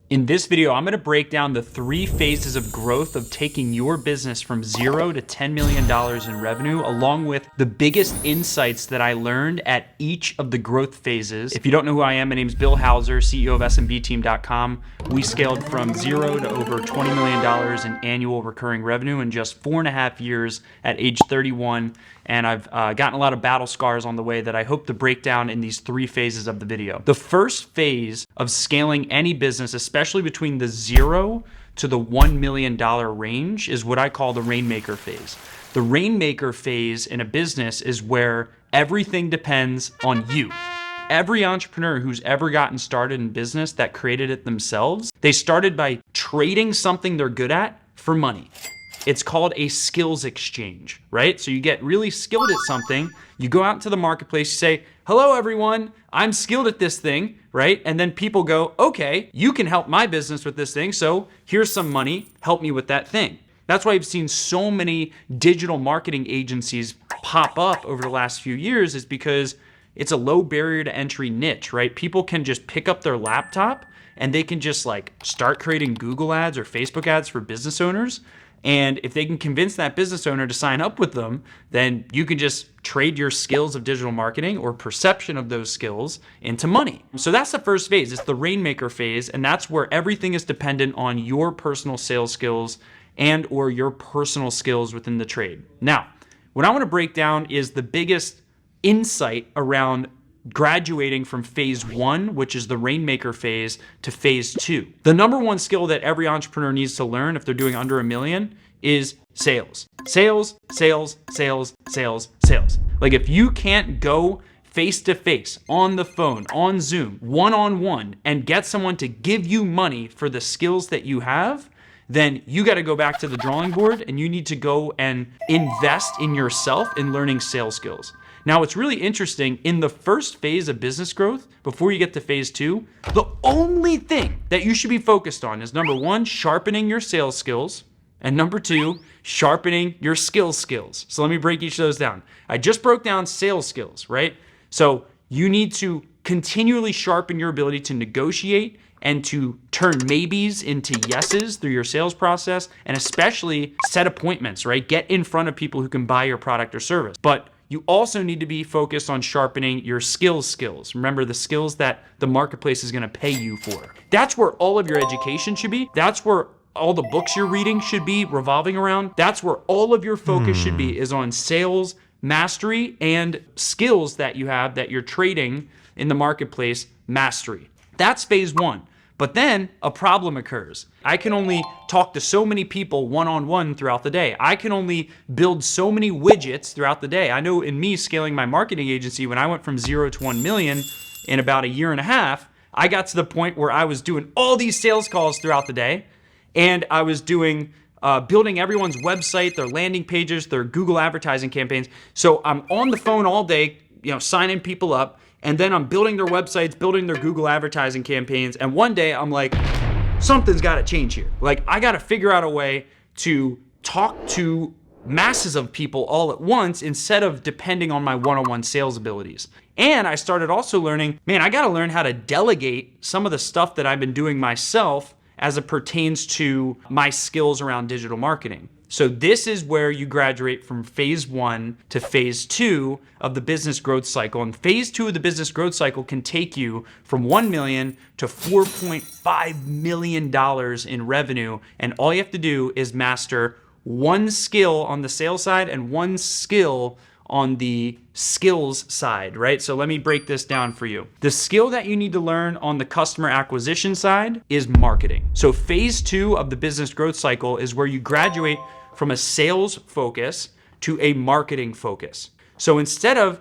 In this video, I'm gonna break down the 3 phases of growth of taking your business from 0 to $10 million in revenue, along with the biggest insights that I learned at each of the growth phases. If you don't know who I am, my name is Bill Hauser, CEO of SMBteam.com. We scaled from 0 to over $20 million in annual recurring revenue in just 4.5 years at age 31. And I've gotten a lot of battle scars on the way that I hope to break down in these 3 phases of the video. The first phase of scaling any business, especially between the 0 to the $1 million range, is what I call the rainmaker phase. The rainmaker phase in a business is where everything depends on you. Every entrepreneur who's ever gotten started in business that created it themselves, they started by trading something they're good at for money. It's called a skills exchange, right? So you get really skilled at something, you go out into the marketplace, you say, hello everyone, I'm skilled at this thing, right? And then people go, okay, you can help my business with this thing, so here's some money, help me with that thing. That's why I've seen so many digital marketing agencies pop up over the last few years, is because it's a low barrier to entry niche, right? People can just pick up their laptop and they can just like start creating Google ads or Facebook ads for business owners. And if they can convince that business owner to sign up with them, then you can just trade your skills of digital marketing or perception of those skills into money. So that's the first phase. It's the rainmaker phase. And that's where everything is dependent on your personal sales skills and or your personal skills within the trade. Now, what I want to break down is the biggest insight around graduating from phase 1, which is the rainmaker phase, to phase 2. The number one skill that every entrepreneur needs to learn if they're doing under $1 million is sales. Sales, sales, sales, sales, sales. Like if you can't go face to face, on the phone, on Zoom, one-on-one, and get someone to give you money for the skills that you have, then you got to go back to the drawing board and you need to go and invest in yourself in learning sales skills. Now, it's really interesting, in the first phase of business growth, before you get to phase 2, the only thing that you should be focused on is number 1, sharpening your sales skills, and number 2, sharpening your skills. So let me break each of those down. I just broke down sales skills, right? So you need to continually sharpen your ability to negotiate and to turn maybes into yeses through your sales process, and especially set appointments, right? Get in front of people who can buy your product or service. But you also need to be focused on sharpening your skills. Remember, the skills that the marketplace is gonna pay you for. That's where all of your education should be. That's where all the books you're reading should be revolving around. That's where all of your focus should be, is on sales mastery and skills that you have that you're trading in the marketplace mastery. That's phase 1. But then a problem occurs. I can only talk to so many people one-on-one throughout the day. I can only build so many widgets throughout the day. I know in me scaling my marketing agency, when I went from 0 to 1 million in about 1.5 years, I got to the point where I was doing all these sales calls throughout the day, and I was doing building everyone's website, their landing pages, their Google advertising campaigns. So I'm on the phone all day, signing people up. And then I'm building their websites, building their Google advertising campaigns. And one day I'm like, something's got to change here. Like, I got to figure out a way to talk to masses of people all at once instead of depending on my one-on-one sales abilities. And I started also learning, man, I got to learn how to delegate some of the stuff that I've been doing myself as it pertains to my skills around digital marketing. So this is where you graduate from phase 1 to phase 2 of the business growth cycle. And phase 2 of the business growth cycle can take you from 1 million to $4.5 million in revenue. And all you have to do is master one skill on the sales side and one skill on the skills side, right? So let me break this down for you. The skill that you need to learn on the customer acquisition side is marketing. So phase 2 of the business growth cycle is where you graduate from a sales focus to a marketing focus. So instead of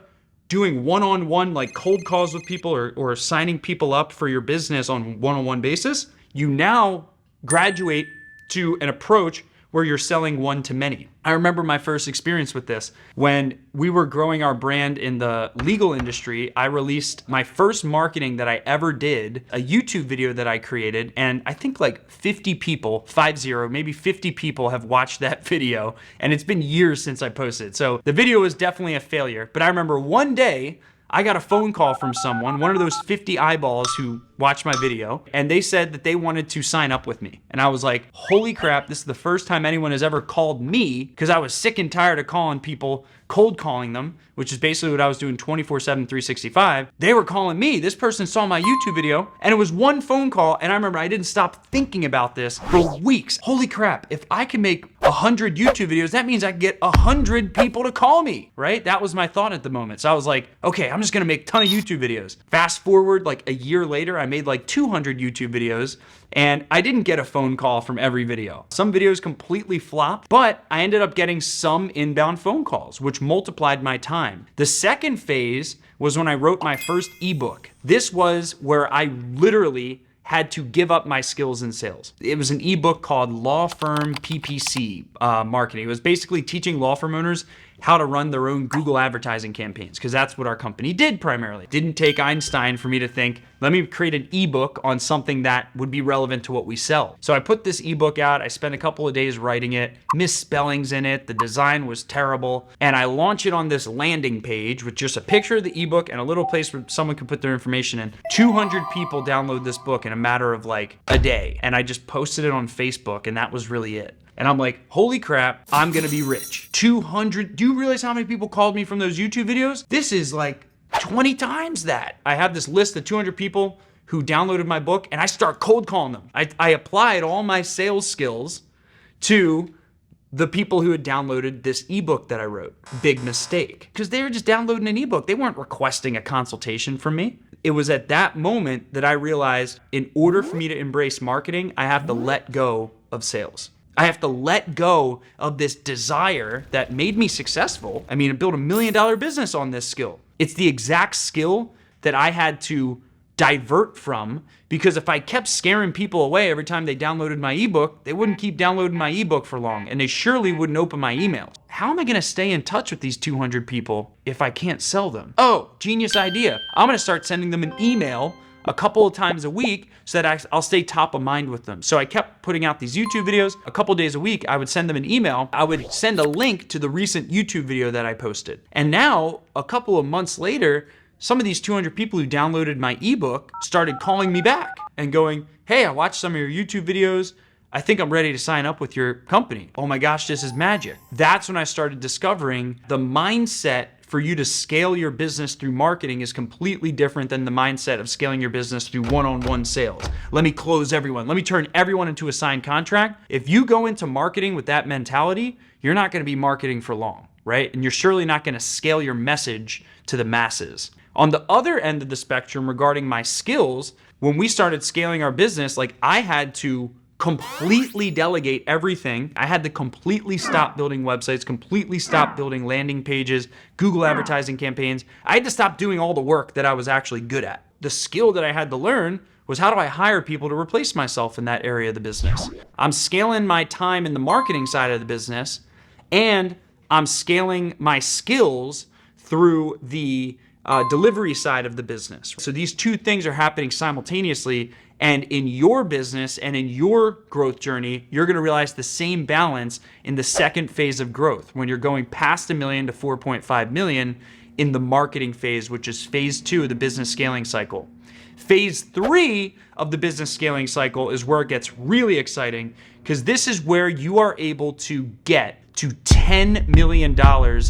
doing one-on-one like cold calls with people or signing people up for your business on one-on-one basis, you now graduate to an approach where you're selling one to many. I remember my first experience with this. When we were growing our brand in the legal industry, I released my first marketing that I ever did, a YouTube video that I created, and I think like 50 people, 50, maybe 50 people have watched that video, and it's been years since I posted. So the video was definitely a failure, but I remember one day I got a phone call from someone, one of those 50 eyeballs who watched my video, and they said that they wanted to sign up with me. And I was like, holy crap, this is the first time anyone has ever called me, because I was sick and tired of calling people, cold calling them, which is basically what I was doing 24/7, 365. They were calling me. This person saw my YouTube video, and it was one phone call, and I remember I didn't stop thinking about this for weeks. Holy crap, if I can make 100 YouTube videos, that means I can get 100 people to call me, right? That was my thought at the moment. So I was like, okay, I'm just gonna make a ton of YouTube videos. Fast forward like a year later, I made like 200 YouTube videos, and I didn't get a phone call from every video. Some videos completely flopped, but I ended up getting some inbound phone calls, which multiplied my time. The second phase was when I wrote my first ebook. This was where I literally had to give up my skills in sales. It was an ebook called Law Firm PPC Marketing. It was basically teaching law firm owners how to run their own Google advertising campaigns, because that's what our company did primarily. It didn't take Einstein for me to think, let me create an ebook on something that would be relevant to what we sell. So I put this ebook out, I spent a couple of days writing it, misspellings in it, the design was terrible, and I launch it on this landing page with just a picture of the ebook and a little place where someone could put their information in. 200 people download this book in a matter of like a day, and I just posted it on Facebook, and that was really it. And I'm like, holy crap, I'm gonna be rich. 200, do you realize how many people called me from those YouTube videos? This is like 20 times that. I have this list of 200 people who downloaded my book, and I start cold calling them. I applied all my sales skills to the people who had downloaded this ebook that I wrote. Big mistake, because they were just downloading an ebook. They weren't requesting a consultation from me. It was at that moment that I realized in order for me to embrace marketing, I have to let go of sales. I have to let go of this desire that made me successful. I mean, I built $1 million business on this skill. It's the exact skill that I had to divert from, because if I kept scaring people away every time they downloaded my ebook, they wouldn't keep downloading my ebook for long, and they surely wouldn't open my emails. How am I gonna stay in touch with these 200 people if I can't sell them? Oh, genius idea. I'm gonna start sending them an email a couple of times a week so that I'll stay top of mind with them. So I kept putting out these YouTube videos. A couple days a week, I would send them an email. I would send a link to the recent YouTube video that I posted. And now, a couple of months later, some of these 200 people who downloaded my ebook started calling me back and going, hey, I watched some of your YouTube videos. I think I'm ready to sign up with your company. Oh my gosh, this is magic. That's when I started discovering the mindset for you to scale your business through marketing is completely different than the mindset of scaling your business through one-on-one sales. Let me close everyone. Let me turn everyone into a signed contract. If you go into marketing with that mentality, you're not going to be marketing for long, right? And you're surely not going to scale your message to the masses. On the other end of the spectrum regarding my skills, when we started scaling our business, like I had to completely delegate everything. I had to completely stop building websites, completely stop building landing pages, Google advertising campaigns. I had to stop doing all the work that I was actually good at. The skill that I had to learn was, how do I hire people to replace myself in that area of the business? I'm scaling my time in the marketing side of the business, and I'm scaling my skills through the delivery side of the business. So these two things are happening simultaneously. And in your business and in your growth journey, you're gonna realize the same balance in the second phase of growth, when you're going past $1 million to 4.5 million in the marketing phase, which is phase 2 of the business scaling cycle. Phase 3 of the business scaling cycle is where it gets really exciting, because this is where you are able to get to $10 million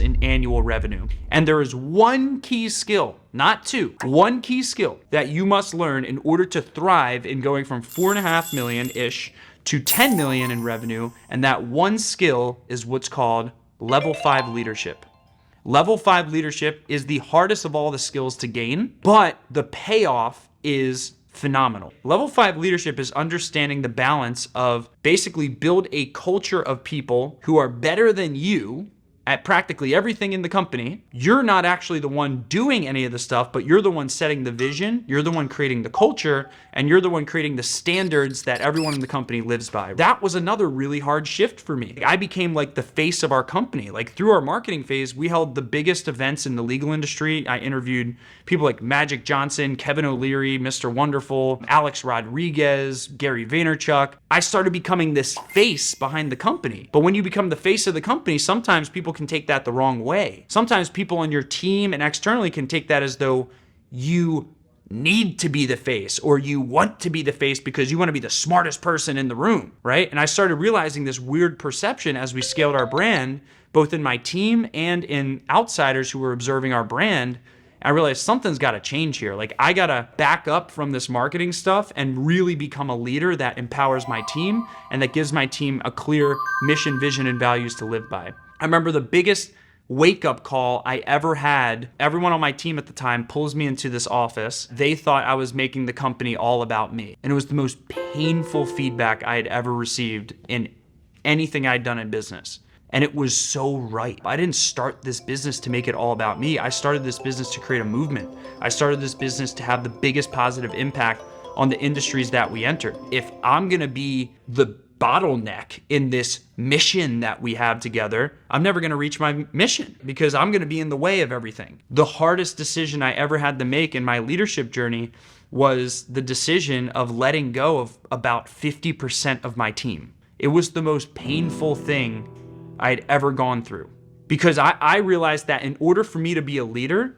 in annual revenue. And there is one key skill, not two, one key skill that you must learn in order to thrive in going from 4.5 million-ish to 10 million in revenue. And that one skill is what's called level 5 leadership. Level 5 leadership is the hardest of all the skills to gain, but the payoff is phenomenal. Level 5 leadership is understanding the balance of basically build a culture of people who are better than you at practically everything in the company. You're not actually the one doing any of the stuff, but you're the one setting the vision, you're the one creating the culture, and you're the one creating the standards that everyone in the company lives by. That was another really hard shift for me. I became like the face of our company. Like through our marketing phase, we held the biggest events in the legal industry. I interviewed people like Magic Johnson, Kevin O'Leary, Mr. Wonderful, Alex Rodriguez, Gary Vaynerchuk. I started becoming this face behind the company. But when you become the face of the company, sometimes people can take that the wrong way. Sometimes people on your team and externally can take that as though you need to be the face, or you want to be the face because you want to be the smartest person in the room, right? And I started realizing this weird perception as we scaled our brand, both in my team and in outsiders who were observing our brand. I realized something's got to change here. Like, I got to back up from this marketing stuff and really become a leader that empowers my team and that gives my team a clear mission, vision, and values to live by. I remember the biggest wake-up call I ever had. Everyone on my team at the time pulls me into this office. They thought I was making the company all about me. And it was the most painful feedback I had ever received in anything I'd done in business. And it was so right. I didn't start this business to make it all about me. I started this business to create a movement. I started this business to have the biggest positive impact on the industries that we enter. If I'm gonna be the bottleneck in this mission that we have together, I'm never gonna reach my mission because I'm gonna be in the way of everything. The hardest decision I ever had to make in my leadership journey was the decision of letting go of about 50% of my team. It was the most painful thing I had ever gone through, because I realized that in order for me to be a leader,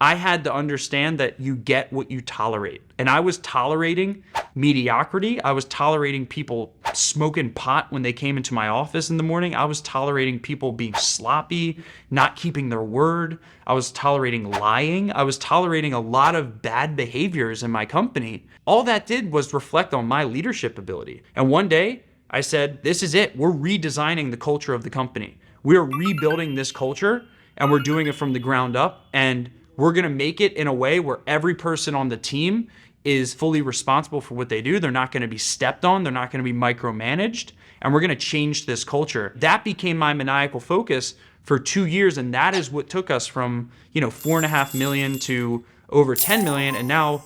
I had to understand that you get what you tolerate. And I was tolerating mediocrity. I was tolerating people smoking pot when they came into my office in the morning. I was tolerating people being sloppy, not keeping their word. I was tolerating lying. I was tolerating a lot of bad behaviors in my company. All that did was reflect on my leadership ability. And one day, I said, this is it. We're redesigning the culture of the company. We're rebuilding this culture, and we're doing it from the ground up. And we're going to make it in a way where every person on the team is fully responsible for what they do. They're not going to be stepped on. They're not going to be micromanaged. And we're going to change this culture. That became my maniacal focus for 2 years. And that is what took us from, 4.5 million to over 10 million. And now,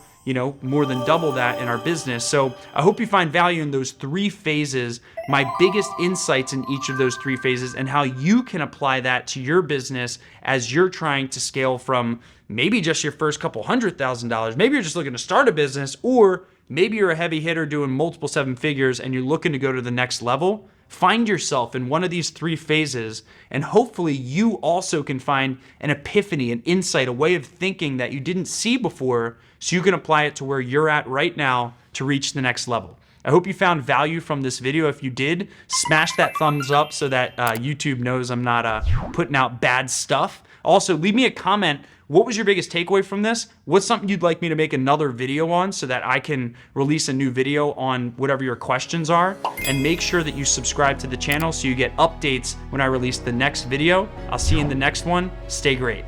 more than double that in our business. So I hope you find value in those 3 phases, my biggest insights in each of those 3 phases, and how you can apply that to your business as you're trying to scale from maybe just your first couple $100,000. Maybe you're just looking to start a business, or maybe you're a heavy hitter doing multiple 7 figures and you're looking to go to the next level. Find yourself in one of these 3 phases, and hopefully you also can find an epiphany, an insight, a way of thinking that you didn't see before, so you can apply it to where you're at right now to reach the next level. I hope you found value from this video. If you did, smash that thumbs up so that YouTube knows I'm not putting out bad stuff. Also, leave me a comment. What was your biggest takeaway from this? What's something you'd like me to make another video on so that I can release a new video on whatever your questions are? And make sure that you subscribe to the channel so you get updates when I release the next video. I'll see you in the next one. Stay great.